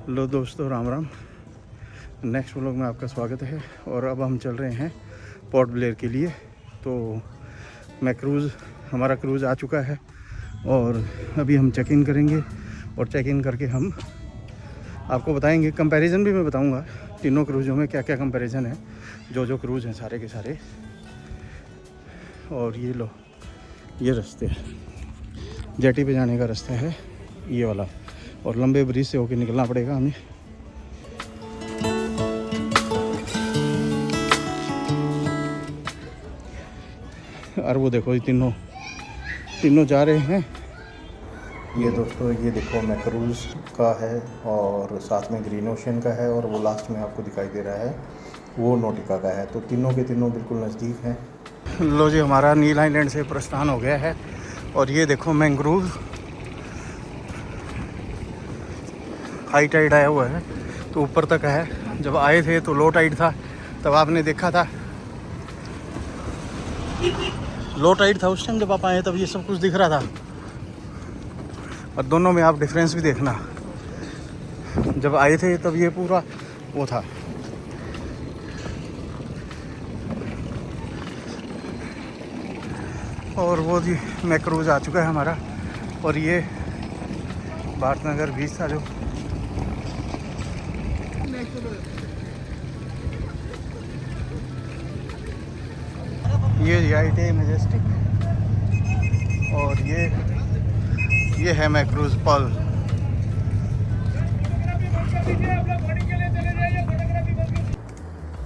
लो दोस्तों, Ram Ram. Next vlog में आपका स्वागत है। और अब हम चल रहे हैं पोर्ट ब्लेयर के लिए। तो हमारा क्रूज़ आ चुका है और अभी हम चेक इन करेंगे और चेक इन करके हम आपको बताएंगे। कंपैरिजन भी मैं बताऊंगा तीनों क्रूज़ों में क्या क्या कंपैरिजन है, जो क्रूज़ हैं सारे के सारे। और ये लो, ये रास्ते जेटी पे जाने का रास्ता है ये वाला, और लंबे ब्रिज से होके निकलना पड़ेगा हमें। और वो देखो, ये तीनों जा रहे हैं। ये दोस्तों, ये देखो मैक्रूज़ का है और साथ में ग्रीन ओशन का है, और वो लास्ट में आपको दिखाई दे रहा है वो नोटिका का है। तो तीनों के तीनों बिल्कुल नज़दीक हैं। लो जी, हमारा नील आइलैंड से प्रस्थान हो गया है। और ये देखो मैंग्रोव, हाई टाइड आया हुआ है तो ऊपर तक है। जब आए थे तो लो टाइड था, तब आपने देखा था। लो टाइड था उस टाइम जब आप आए, तब ये सब कुछ दिख रहा था। और दोनों में आप डिफरेंस भी देखना, जब आए थे तब ये पूरा वो था। और वो जी मैक्रूज़ आ चुका है हमारा। और ये भारतनगर बीच था जो, ये आईटी मैजेस्टिक, और ये है मैक्रूज़ पर्ल।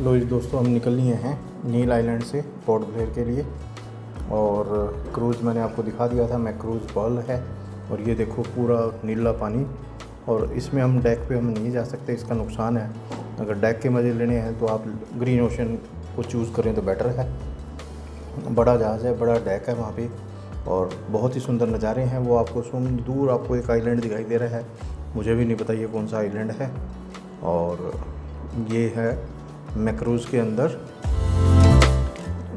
लो जी दोस्तों, हम निकल लिए हैं नील आइलैंड से पोर्ट ब्लेयर के लिए। और क्रूज़ मैंने आपको दिखा दिया था, मैक्रूज़ पर्ल है। और ये देखो पूरा नीला पानी। और इसमें हम डेक पे हम नहीं जा सकते, इसका नुकसान है। अगर डेक के मज़े लेने हैं तो आप ग्रीन ओशन को चूज़ करें तो बेटर है। बड़ा जहाज़ है, बड़ा डेक है वहाँ पे, और बहुत ही सुंदर नज़ारे हैं। वो आपको दूर आपको एक आइलैंड दिखाई दे रहा है, मुझे भी नहीं पता ये कौन सा आइलैंड है। और ये है मैक्रूज़ के अंदर।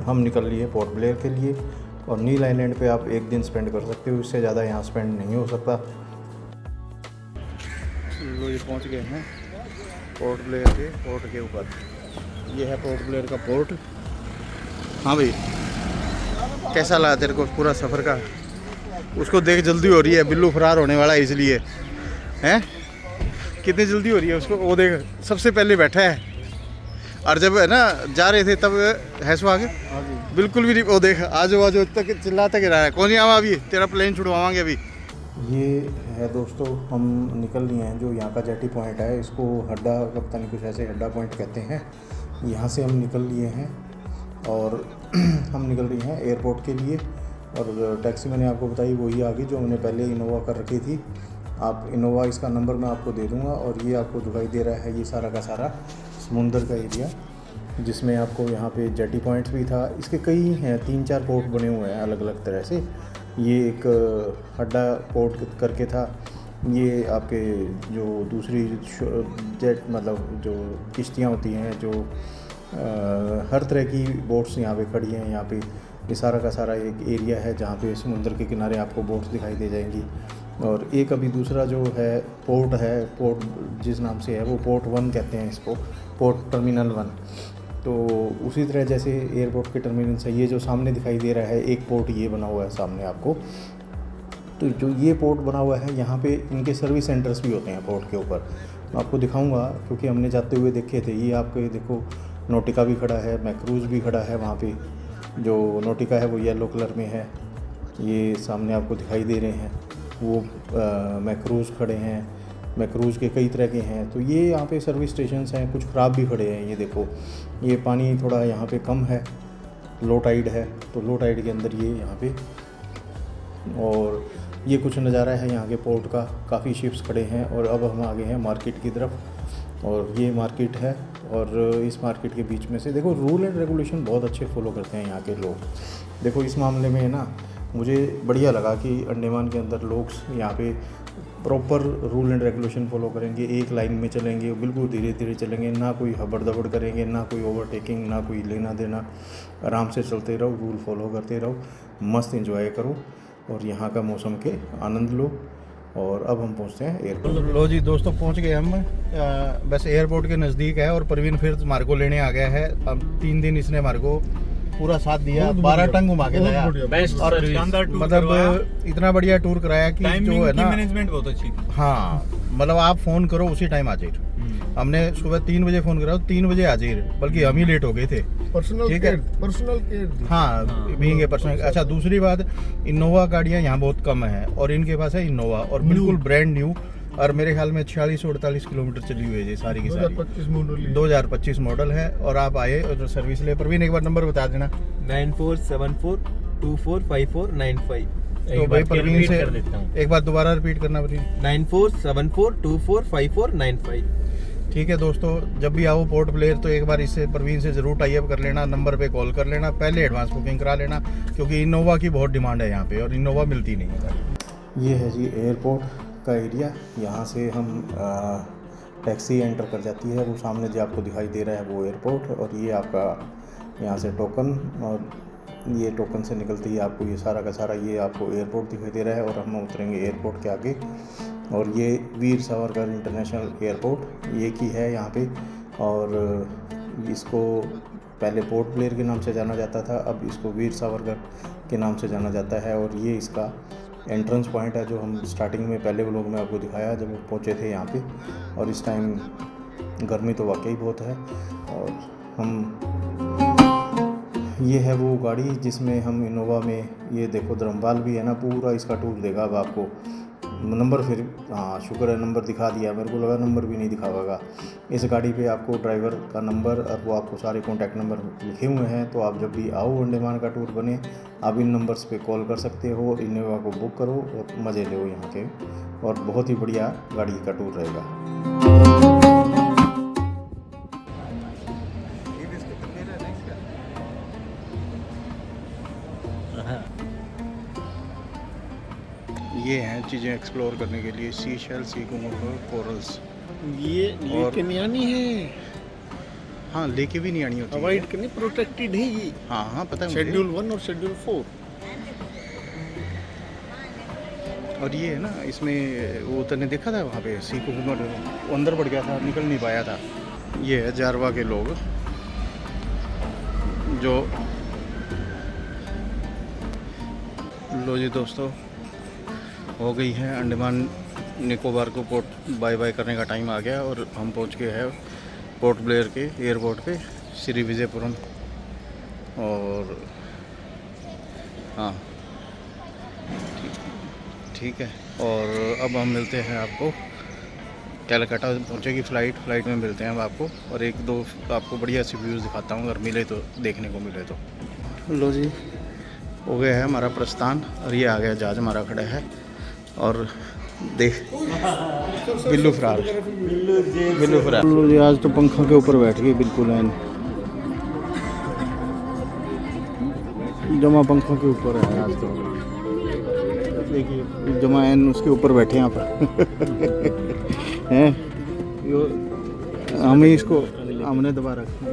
हम निकल लिए पोर्ट ब्लेयर के लिए। और नील आइलैंड पे आप एक दिन स्पेंड कर सकते हो, इससे ज़्यादा यहाँ स्पेंड नहीं हो सकता। लो, ये पहुँच गए हैं पोर्ट ब्लेयर के पोर्ट के ऊपर। ये है पोर्ट ब्लेयर का पोर्ट। हाँ भाई, कैसा लगा तेरे को पूरा सफ़र का? उसको देख, जल्दी हो रही है, बिल्लू फरार होने वाला है इसलिए। हैं, कितनी जल्दी हो रही है उसको, वो देख सबसे पहले बैठा है। और जब है ना जा रहे थे तब हैसो आगे बिल्कुल भी नहीं। वो देख आजो तक चिल्लाता गिरा है, कौन आवा, अभी तेरा प्लेन छुड़वाएंगे अभी। ये है दोस्तों, हम निकल लिए हैं जो यहाँ का जेटी पॉइंट है, इसको हड्डा का पता नहीं कुछ ऐसे हड्डा पॉइंट कहते हैं। यहाँ से हम निकल लिए हैं और हम निकल रहे हैं एयरपोर्ट के लिए। और टैक्सी मैंने आपको बताई वही आ गई जो हमने पहले इनोवा कर रखी थी। आप इनोवा, इसका नंबर मैं आपको दे दूँगा। और ये आपको दिखाई दे रहा है ये सारा का सारा समुंदर का एरिया, जिसमें आपको यहाँ पे जेटी पॉइंट्स भी था। इसके कई हैं, 3-4 पोर्ट बने हुए हैं अलग अलग तरह से। ये एक हड्डा पोर्ट करके था। ये आपके जो दूसरी जेट मतलब जो किश्तियाँ होती हैं, जो हर तरह की बोट्स यहाँ पे खड़ी हैं। यहाँ पे ये सारा का सारा एक एरिया है जहाँ पे समुद्र के किनारे आपको बोट्स दिखाई दे जाएंगी। और एक अभी दूसरा जो है पोर्ट जिस नाम से है वो पोर्ट 1 कहते हैं इसको, पोर्ट टर्मिनल 1। तो उसी तरह जैसे एयरपोर्ट के टर्मिनल से ये जो सामने दिखाई दे रहा है एक पोर्ट ये बना हुआ है सामने आपको। तो जो ये पोर्ट बना हुआ है यहाँ पे इनके सर्विस सेंटर्स भी होते हैं पोर्ट के ऊपर। मैं आपको दिखाऊंगा क्योंकि हमने जाते हुए देखे थे। ये आपके देखो नोटिका भी खड़ा है, मैक्रूज़ भी खड़ा है वहाँ पे। जो नोटिका है वो येलो कलर में है, ये सामने आपको दिखाई दे रहे हैं। वो मैक्रूज़ खड़े हैं, मैक्रूज़ के कई तरह के हैं। तो ये यहाँ पे सर्विस स्टेशंस हैं, कुछ ख़राब भी खड़े हैं। ये देखो, ये पानी थोड़ा यहाँ पे कम है, लो टाइड है, तो लो टाइड के अंदर ये यहाँ पे। और ये कुछ नज़ारा है यहाँ के पोर्ट का, काफ़ी शिप्स खड़े हैं। और अब हम आ गए हैं मार्केट की तरफ, और ये मार्केट है। और इस मार्केट के बीच में से देखो, रूल एंड रेगुलेशन बहुत अच्छे फॉलो करते हैं यहाँ के लोग। देखो इस मामले में ना मुझे बढ़िया लगा कि अंडमान के अंदर लोग यहाँ पे proper rule and regulation follow करेंगे, एक लाइन में चलेंगे, बिल्कुल धीरे धीरे चलेंगे, ना कोई हबड़ दबड़ करेंगे, ना कोई ओवरटेकिंग, ना कोई लेना देना। आराम से चलते रहो, रूल फॉलो करते रहो, मस्त एंजॉय करो और यहाँ का मौसम के आनंद लो। और अब हम पहुंचते हैं एयरपोर्ट। लो जी दोस्तों, पहुंच गए हम। बस एयरपोर्ट के नज़दीक है और परवीन फिर हमारे को लेने आ गया है। अब 3 दिन इसने हमारे को पूरा साथ दिया, 12 टन घुमा के लाया और मतलब इतना बढ़िया टूर कराया कि जो है ना मैनेजमेंट बहुत अच्छी। हाँ, मतलब आप फ़ोन करो उसी टाइम आ जाइए। हमने सुबह 3 बजे फ़ोन करा तो 3 बजे आ जाइए, बल्कि हम ही लेट हो गए थे। पर्सनल केयर हाँ, बीइंग ए पर्सनल। अच्छा, दूसरी बात, इनोवा गाड़ियाँ यहाँ बहुत कम है और इनके पास है इनोवा और बिल्कुल ब्रांड न्यू, और मेरे ख्याल में 46-48 किलोमीटर चली हुई है ये सारी की सारी। 2025 मॉडल है। और आप आए और सर्विस ले। परवीन एक बार नंबर बता देना। 9474245495। तो भाई परवीन से एक बार दोबारा रिपीट करना परवीन। 9474245495। ठीक है दोस्तों, जब भी आओ पोर्ट ब्लेयर तो एक बार इससे परवीन से ज़रूर टाई अप कर लेना, नंबर पे कॉल कर लेना, पहले एडवांस बुकिंग करा लेना, क्योंकि इनोवा की बहुत डिमांड है यहाँ पे और इनोवा मिलती नहीं है। ये है जी एयरपोर्ट का एरिया। यहाँ से हम टैक्सी एंटर कर जाती है, वो सामने जो आपको दिखाई दे रहा है वो एयरपोर्ट, और ये आपका यहाँ से टोकन, और ये टोकन से निकलती है आपको ये सारा का सारा ये आपको एयरपोर्ट दिखाई दे रहा है। और हम उतरेंगे एयरपोर्ट के आगे, और ये वीर सावरकर इंटरनेशनल एयरपोर्ट ये की है यहाँ पे। और इसको पहले पोर्ट ब्लेयर के नाम से जाना जाता था, अब इसको वीर सावरकर के नाम से जाना जाता है। और ये इसका एंट्रेंस पॉइंट है जो हम स्टार्टिंग में पहले व्लॉग में आपको दिखाया जब हम पहुँचे थे यहाँ पे। और इस टाइम गर्मी तो वाकई बहुत है। और हम ये है वो गाड़ी जिसमें हम इनोवा में, ये देखो धर्मपाल भी है ना, पूरा इसका टूर देगा। अब आपको नंबर फिर, हाँ शुक्र है नंबर दिखा दिया, मेरे को लगा नंबर भी नहीं दिखाएगा। इस गाड़ी पे आपको ड्राइवर का नंबर और वो आपको सारे कॉन्टैक्ट नंबर लिखे हुए हैं। तो आप जब भी आओ अंडमान का टूर बने, आप इन नंबर्स पे कॉल कर सकते हो, इनोवा को बुक करो और मज़े लो यहाँ के। और बहुत ही बढ़िया गाड़ी का टूर रहेगा। ये हैं चीज़ें एक्सप्लोर करने के लिए, सी शेल, सी कुकुम्बर, कोरल्स। ये लेके नहीं आनी है। हाँ, लेके भी नहीं आनी होती, अवॉइड करनी, प्रोटेक्टेड है ये। हाँ हाँ पता है शेड्यूल 1 और शेड्यूल 4। और ये है ना, इसमें वो तने देखा था वहाँ पे सी कुकुम्बर, वो अंदर बढ़ गया था, निकल नहीं पाया था। ये है जारवा के लोग जो, लो जी दोस्तों, हो गई है अंडमान निकोबार को पोर्ट बाय बाय करने का टाइम आ गया। और हम पहुंच गए हैं पोर्ट ब्लेयर के एयरपोर्ट पे, श्री विजयपुरम। और हाँ ठीक है। और अब हम मिलते हैं आपको, कैलकाटा पहुंचेगी फ्लाइट में मिलते हैं अब आपको। और एक दो आपको बढ़िया सी व्यूज़ दिखाता हूँ, अगर मिले तो, देखने को मिले तो। लो जी, हो गया है हमारा प्रस्थान और ये आ गया जहाज हमारा खड़ा है। और देख बिल्लू फरार। आज तो पंखों के ऊपर बैठ गए बिल्कुल है, जमा पंखों के ऊपर है आज तो। देखिए जमा एन उसके ऊपर बैठे यहाँ पर हैं। हमें इसको हमने दबा रखा है।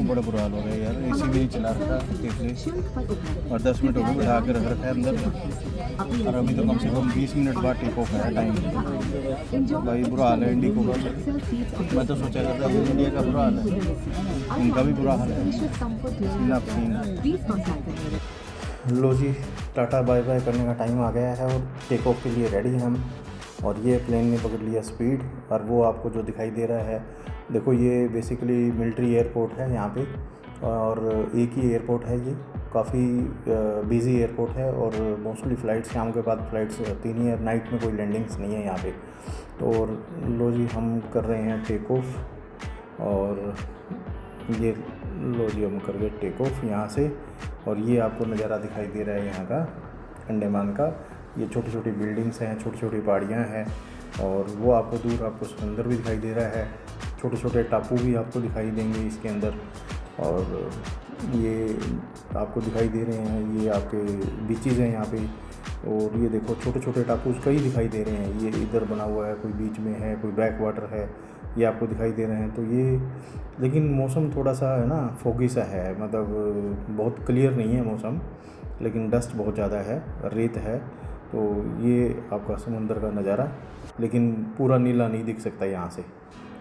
बड़ा बुरा हाल हो गया यार, एसी भी नहीं चला रखा और 10 मिनट हो गए बैठा के रख रखा है अंदर। और अभी तो कम से कम 20 मिनट बाद टेक ऑफ है टाइम। भाई बुरा हाल है इंडिको का। मैं तो सोचा करता था इंडिया का बुरा हाल है, इनका भी बुरा हाल है। लो जी, टाटा बाय बाय करने का टाइम आ गया है और टेक ऑफ के लिए रेडी हैं हम। और ये प्लेन ने पकड़ लिया स्पीड। और वो आपको जो दिखाई दे रहा है, देखो ये बेसिकली मिलिट्री एयरपोर्ट है यहाँ पे, और एक ही एयरपोर्ट है ये, काफ़ी बिजी एयरपोर्ट है। और मोस्टली फ़्लाइट्स शाम के बाद फ़्लाइट्स होती नहीं है, नाइट में कोई लैंडिंग्स नहीं है यहाँ पे। तो लो जी, हम कर रहे हैं टेक ऑफ। और ये लो जी, हम कर गए टेक ऑफ यहाँ से। और ये आपको नज़ारा दिखाई दे रहा है यहाँ का अंडमान का। ये छोटी छोटी बिल्डिंग्स हैं, छोटी छोटी पहाड़ियाँ हैं, और वो आपको दूर आपको समुंदर भी दिखाई दे रहा है। छोटे छोटे टापू भी आपको दिखाई देंगे इसके अंदर। और ये आपको दिखाई दे रहे हैं, ये आपके बीचेज़ हैं यहाँ पे। और ये देखो छोटे छोटे टापूज कई दिखाई दे रहे हैं। ये इधर बना हुआ है, कोई बीच में है, कोई बैक वाटर है। ये आपको दिखाई दे रहे हैं। तो ये लेकिन मौसम थोड़ा सा है ना फोगी सा है, मतलब बहुत क्लियर नहीं है मौसम, लेकिन डस्ट बहुत ज़्यादा है, रेत है। तो ये आपका समुंदर का नज़ारा, लेकिन पूरा नीला नहीं दिख सकता यहाँ से,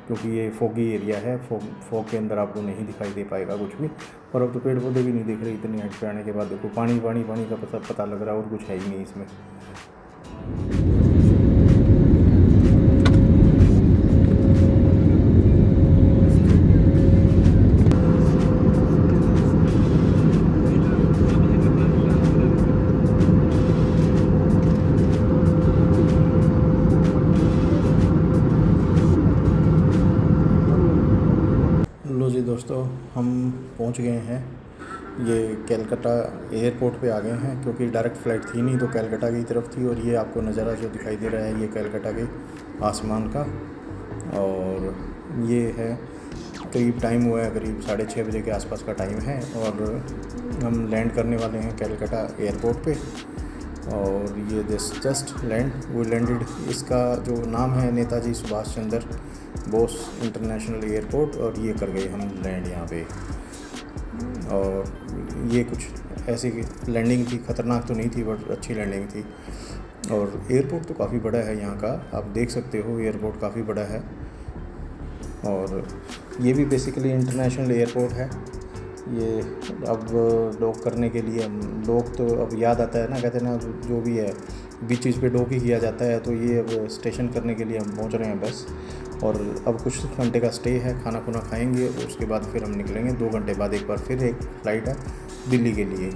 क्योंकि ये फोगी एरिया है। फॉग के अंदर आपको नहीं दिखाई दे पाएगा कुछ भी। और अब तो पेड़ पौधे भी नहीं दिख रहे इतनी हाइट पे आने के बाद। देखो पानी पानी पानी का पता लग रहा है, और कुछ है ही नहीं इसमें। लो जी दोस्तों, हम पहुंच गए हैं। ये कलकत्ता एयरपोर्ट पे आ गए हैं, क्योंकि डायरेक्ट फ़्लाइट थी नहीं तो कलकत्ता की तरफ थी। और ये आपको नज़ारा जो दिखाई दे रहा है ये कलकत्ता के आसमान का। और ये है करीब टाइम हुआ है, करीब 6:30 बजे के आसपास का टाइम है। और हम लैंड करने वाले हैं कलकत्ता एयरपोर्ट पे। और ये जस्ट लैंड वो लैंडेड। इसका जो नाम है नेताजी सुभाष चंद्र बोस इंटरनेशनल एयरपोर्ट। और ये कर गए हम लैंड यहाँ पे। और ये कुछ ऐसी लैंडिंग थी, ख़तरनाक तो नहीं थी बट अच्छी लैंडिंग थी। और एयरपोर्ट तो काफ़ी बड़ा है यहाँ का, आप देख सकते हो एयरपोर्ट काफ़ी बड़ा है। और ये भी बेसिकली इंटरनेशनल एयरपोर्ट है। ये अब डॉक करने के लिए लोग तो अब याद आता है ना, कहते हैं ना जो भी है बीचेस पे डॉक ही किया जाता है। तो ये अब स्टेशन करने के लिए हम पहुंच रहे हैं बस। और अब कुछ घंटे का स्टे है, खाना खुना खाएंगे और उसके बाद फिर हम निकलेंगे। 2 घंटे बाद एक बार फिर एक फ़्लाइट है दिल्ली के लिए,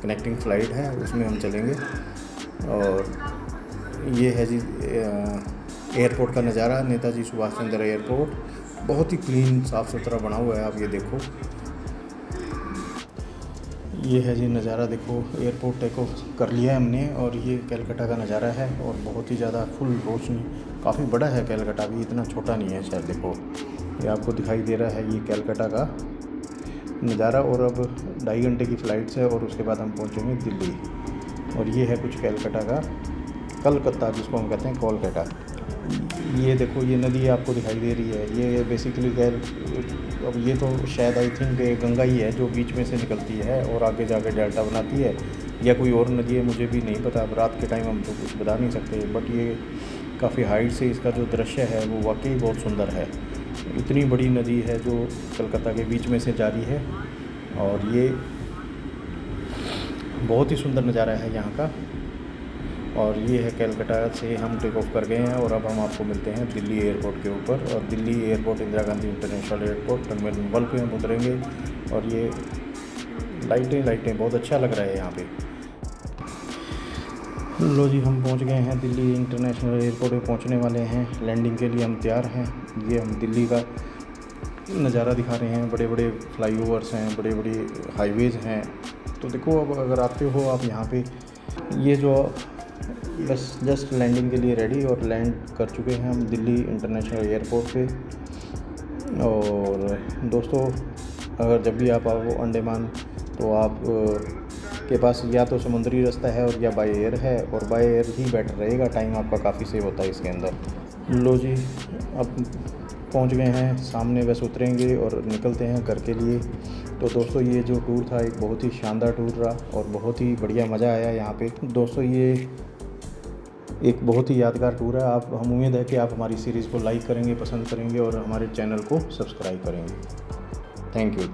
कनेक्टिंग फ़्लाइट है, उसमें हम चलेंगे। और ये है जी एयरपोर्ट का नज़ारा, नेताजी सुभाष चंद्र एयरपोर्ट। बहुत ही क्लीन साफ़ सुथरा बना हुआ है, आप ये देखो। ये है जी नज़ारा, देखो एयरपोर्ट टेक ऑफ कर लिया है हमने। और ये कलकत्ता का नज़ारा है, और बहुत ही ज़्यादा फुल रोशनी, काफ़ी बड़ा है कलकत्ता भी, इतना छोटा नहीं है शायद। देखो ये आपको दिखाई दे रहा है ये कलकत्ता का नज़ारा। और अब 2.5 घंटे की फ़्लाइट है और उसके बाद हम पहुँचेंगे दिल्ली। और ये है कुछ कलकत्ता का, कलकत्ता जिसको हम कहते हैं कोलकाता। ये देखो ये नदी आपको दिखाई दे रही है, ये बेसिकली अब ये तो शायद आई थिंक गंगा ही है जो बीच में से निकलती है और आगे जाके डेल्टा बनाती है, या कोई और नदी है मुझे भी नहीं पता। अब रात के टाइम हम तो कुछ बता नहीं सकते, बट ये काफ़ी हाइट से इसका जो दृश्य है वो वाकई बहुत सुंदर है। इतनी बड़ी नदी है जो कलकत्ता के बीच में से जारी है। और ये बहुत ही सुंदर नज़ारा है यहाँ का। और ये है कलकत्ता से हम टेक ऑफ कर गए हैं। और अब हम आपको मिलते हैं दिल्ली एयरपोर्ट के ऊपर। और Delhi airport Indira Gandhi international airport terminal 1 पे हम उतरेंगे। और ये लाइटें बहुत अच्छा लग रहा है यहाँ पे। लो जी, हम पहुँच गए हैं दिल्ली इंटरनेशनल एयरपोर्ट पे, पहुँचने वाले हैं। लैंडिंग के लिए हम तैयार हैं। ये हम दिल्ली का नज़ारा दिखा रहे हैं, बड़े बड़े फ्लाईओवर्स हैं, बड़े बड़े हाईवेज़ हैं। तो देखो अब अगर आते हो आप यहाँ पे, ये जो बस जस्ट लैंडिंग के लिए रेडी और लैंड कर चुके हैं हम दिल्ली इंटरनेशनल एयरपोर्ट पे। और दोस्तों अगर जब भी आप आओ अंडमान तो आप के पास या तो समुद्री रास्ता है और या बाय एयर है, और बाय एयर ही बेटर रहेगा, टाइम आपका काफ़ी सेव होता है इसके अंदर। लो जी, अब पहुंच गए हैं, सामने बस उतरेंगे और निकलते हैं घर के लिए। तो दोस्तों ये जो टूर था एक बहुत ही शानदार टूर रहा और बहुत ही बढ़िया मज़ा आया यहाँ पे। दोस्तों ये एक बहुत ही यादगार टूर है। हम उम्मीद है कि आप हमारी सीरीज़ को लाइक करेंगे, पसंद करेंगे और हमारे चैनल को सब्सक्राइब करेंगे। Thank you.